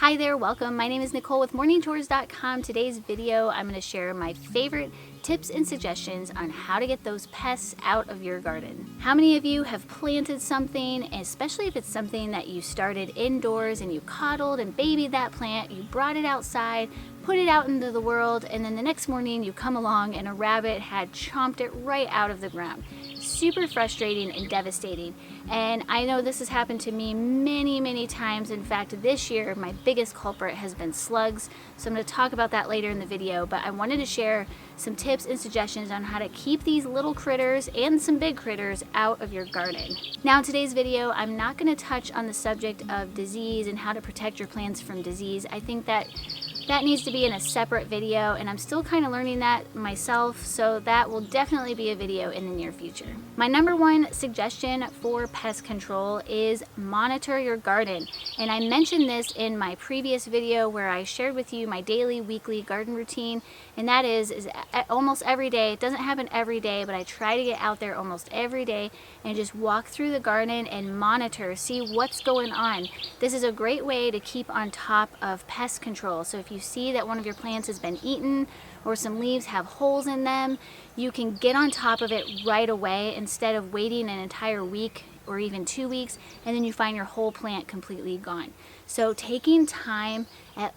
Hi there, welcome. My name is Nicole with morningchores.com. Today's video, I'm going to share my favorite tips and suggestions on how to get those pests out of your garden. How many of you have planted something, especially if it's something that you started indoors and you coddled and babied that plant, you brought it outside, put it out into the world, and then the next morning you come along and a rabbit had chomped it right out of the ground. Super frustrating and devastating. And I know this has happened to me many times. In fact, this year my biggest culprit has been slugs. So I'm going to talk about that later in the video, but I wanted to share some tips and suggestions on how to keep these little critters and some big critters out of your garden. Now in today's video, I'm not going to touch on the subject of disease and how to protect your plants from disease. I think that needs to be in a separate video, and I'm still kind of learning that myself, so that will definitely be a video in the near future. My number one suggestion for pest control is monitor your garden. And I mentioned this in my previous video where I shared with you my daily, weekly garden routine, and that is almost every day. It doesn't happen every day, but I try to get out there almost every day and just walk through the garden and monitor, see what's going on. This is a great way to keep on top of pest control. So if you see that one of your plants has been eaten or some leaves have holes in them, you can get on top of it right away instead of waiting an entire week or even 2 weeks and then you find your whole plant completely gone. So taking time,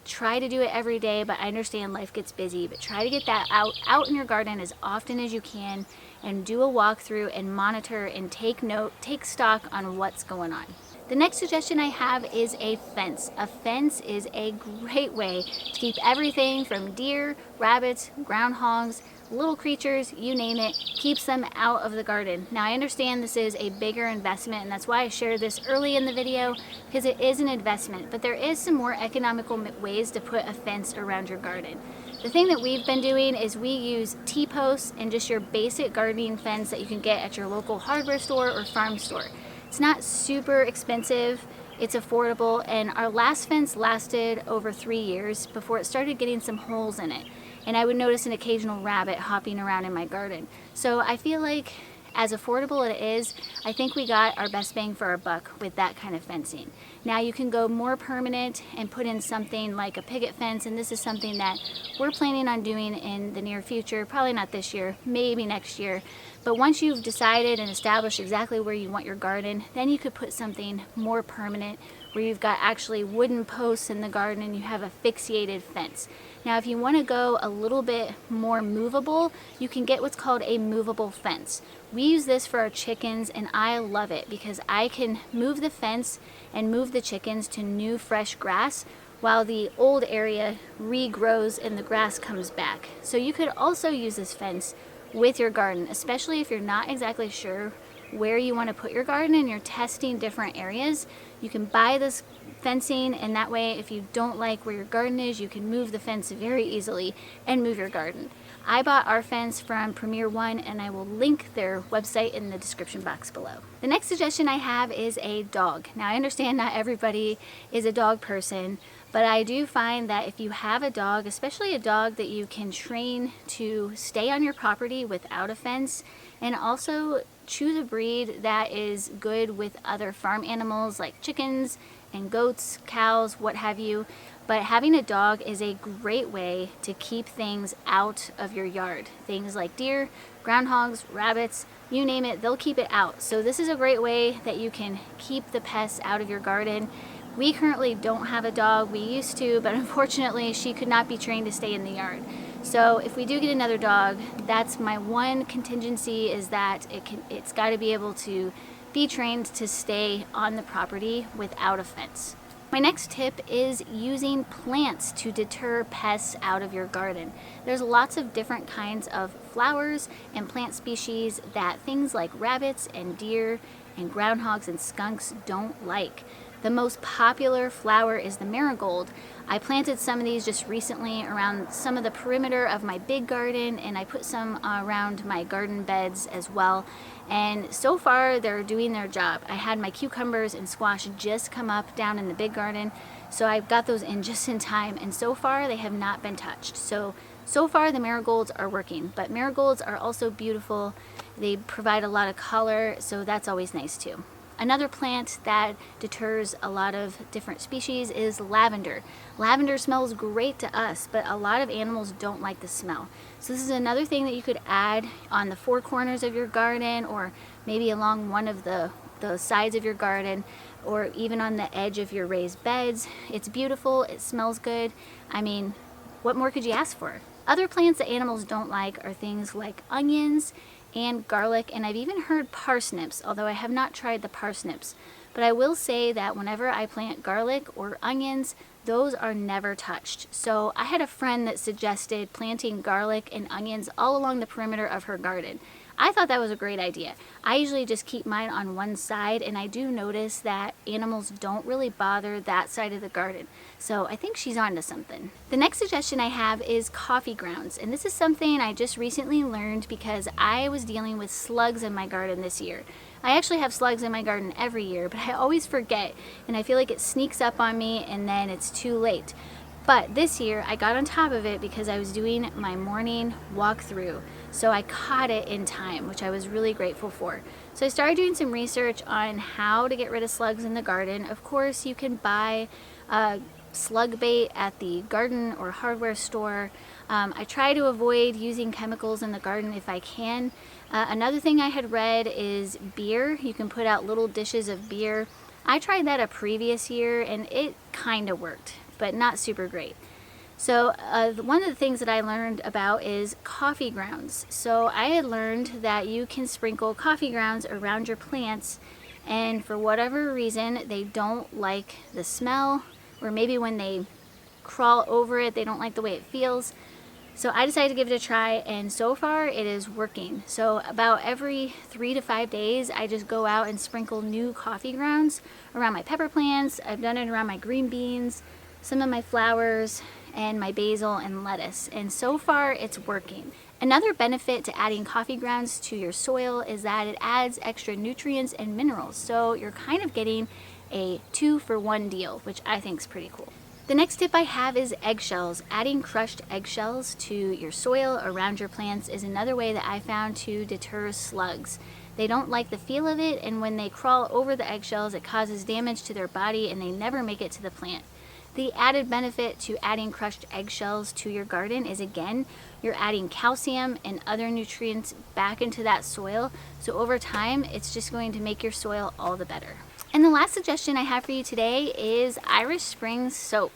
try to do it every day, but I understand life gets busy, but try to get that out in your garden as often as you can and do a walkthrough and monitor and take stock on what's going on. The next suggestion I have is a fence. A fence is a great way to keep everything from deer, rabbits, groundhogs, little creatures, you name it, keeps them out of the garden. Now I understand this is a bigger investment, and that's why I shared this early in the video, because it is an investment, but there is some more economical ways to put a fence around your garden. The thing that we've been doing is we use T-posts and just your basic gardening fence that you can get at your local hardware store or farm store. It's not super expensive, it's affordable, and our last fence lasted over 3 years before it started getting some holes in it. And I would notice an occasional rabbit hopping around in my garden. So I feel like as affordable it is, I think we got our best bang for our buck with that kind of fencing. Now you can go more permanent and put in something like a picket fence, and this is something that we're planning on doing in the near future, probably not this year, maybe next year. But once you've decided and established exactly where you want your garden, then you could put something more permanent where you've got actually wooden posts in the garden and you have a fixated fence. Now if you want to go a little bit more movable, you can get what's called a movable fence. We use this for our chickens and I love it because I can move the fence and move the chickens to new fresh grass while the old area regrows and the grass comes back. So you could also use this fence with your garden, especially if you're not exactly sure where you want to put your garden and you're testing different areas. You can buy this fencing, and that way if you don't like where your garden is, you can move the fence very easily and move your garden. I bought our fence from Premier One, and I will link their website in the description box below. The next suggestion I have is a dog. Now I understand not everybody is a dog person, but I do find that if you have a dog, especially a dog that you can train to stay on your property without a fence, and also choose a breed that is good with other farm animals like chickens and goats, cows, what have you. But having a dog is a great way to keep things out of your yard. Things like deer, groundhogs, rabbits, you name it, they'll keep it out. So this is a great way that you can keep the pests out of your garden. We currently don't have a dog. We used to, but unfortunately she could not be trained to stay in the yard. So if we do get another dog, that's my one contingency, is that it's got to be able to be trained to stay on the property without a fence. My next tip is using plants to deter pests out of your garden. There's lots of different kinds of flowers and plant species that things like rabbits and deer and groundhogs and skunks don't like. The most popular flower is the marigold. I planted some of these just recently around some of the perimeter of my big garden, and I put some around my garden beds as well. And so far they're doing their job. I had my cucumbers and squash just come up down in the big garden, so I got those in just in time, and so far they have not been touched. So far the marigolds are working, but marigolds are also beautiful. They provide a lot of color, so that's always nice too. Another plant that deters a lot of different species is lavender. Lavender smells great to us, but a lot of animals don't like the smell. So this is another thing that you could add on the four corners of your garden, or maybe along one of the sides of your garden, or even on the edge of your raised beds. It's beautiful, it smells good. I mean, what more could you ask for? Other plants that animals don't like are things like onions and garlic, and I've even heard parsnips, although I have not tried the parsnips. But I will say that whenever I plant garlic or onions, those are never touched. So I had a friend that suggested planting garlic and onions all along the perimeter of her garden. I thought that was a great idea. I usually just keep mine on one side, and I do notice that animals don't really bother that side of the garden. So I think she's onto something. The next suggestion I have is coffee grounds, and this is something I just recently learned because I was dealing with slugs in my garden this year. I actually have slugs in my garden every year, but I always forget, and I feel like it sneaks up on me and then it's too late. But this year I got on top of it because I was doing my morning walkthrough. So I caught it in time, which I was really grateful for. So I started doing some research on how to get rid of slugs in the garden. Of course, you can buy slug bait at the garden or hardware store. I try to avoid using chemicals in the garden if I can. Another thing I had read is beer. You can put out little dishes of beer. I tried that a previous year and it kind of worked, but not super great. So one of the things that I learned about is coffee grounds. So I had learned that you can sprinkle coffee grounds around your plants, and for whatever reason they don't like the smell, or maybe when they crawl over it they don't like the way it feels. So I decided to give it a try, and so far it is working. So about every 3 to 5 days I just go out and sprinkle new coffee grounds around my pepper plants. I've done it around my green beans, some of my flowers, and my basil and lettuce, and so far it's working. Another benefit to adding coffee grounds to your soil is that it adds extra nutrients and minerals, so you're kind of getting a 2-for-1 deal, which I think is pretty cool. The next tip I have is eggshells. Adding crushed eggshells to your soil around your plants is another way that I found to deter slugs. They don't like the feel of it, and when they crawl over the eggshells it causes damage to their body and they never make it to the plant. The added benefit to adding crushed eggshells to your garden is, again, you're adding calcium and other nutrients back into that soil. So over time, it's just going to make your soil all the better. And the last suggestion I have for you today is Irish Spring soap.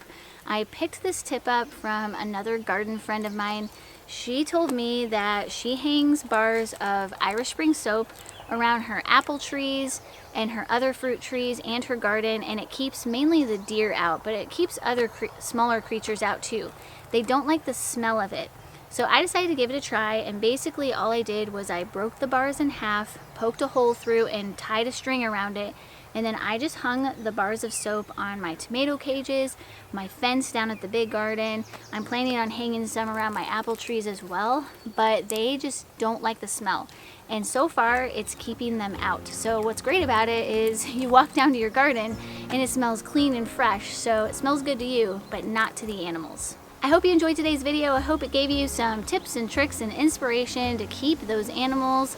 I picked this tip up from another garden friend of mine. She told me that she hangs bars of Irish Spring soap around her apple trees and her other fruit trees and her garden, and it keeps mainly the deer out, but it keeps other smaller creatures out too. They don't like the smell of it. So I decided to give it a try, and basically all I did was I broke the bars in half, poked a hole through, and tied a string around it, and then I just hung the bars of soap on my tomato cages, my fence down at the big garden. I'm planning on hanging some around my apple trees as well, but they just don't like the smell. And so far, it's keeping them out. So what's great about it is you walk down to your garden and it smells clean and fresh. So it smells good to you, but not to the animals. I hope you enjoyed today's video. I hope it gave you some tips and tricks and inspiration to keep those animals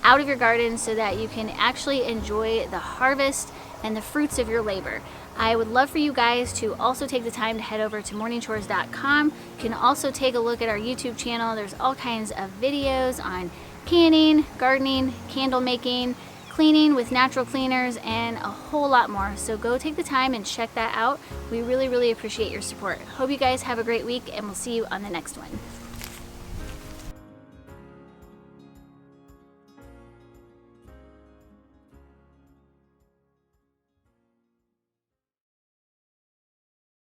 out of your garden so that you can actually enjoy the harvest and the fruits of your labor. I would love for you guys to also take the time to head over to morningchores.com. You can also take a look at our YouTube channel. There's all kinds of videos on canning, gardening, candle making, cleaning with natural cleaners, and a whole lot more. So go take the time and check that out. We really, really appreciate your support. Hope you guys have a great week, and we'll see you on the next one.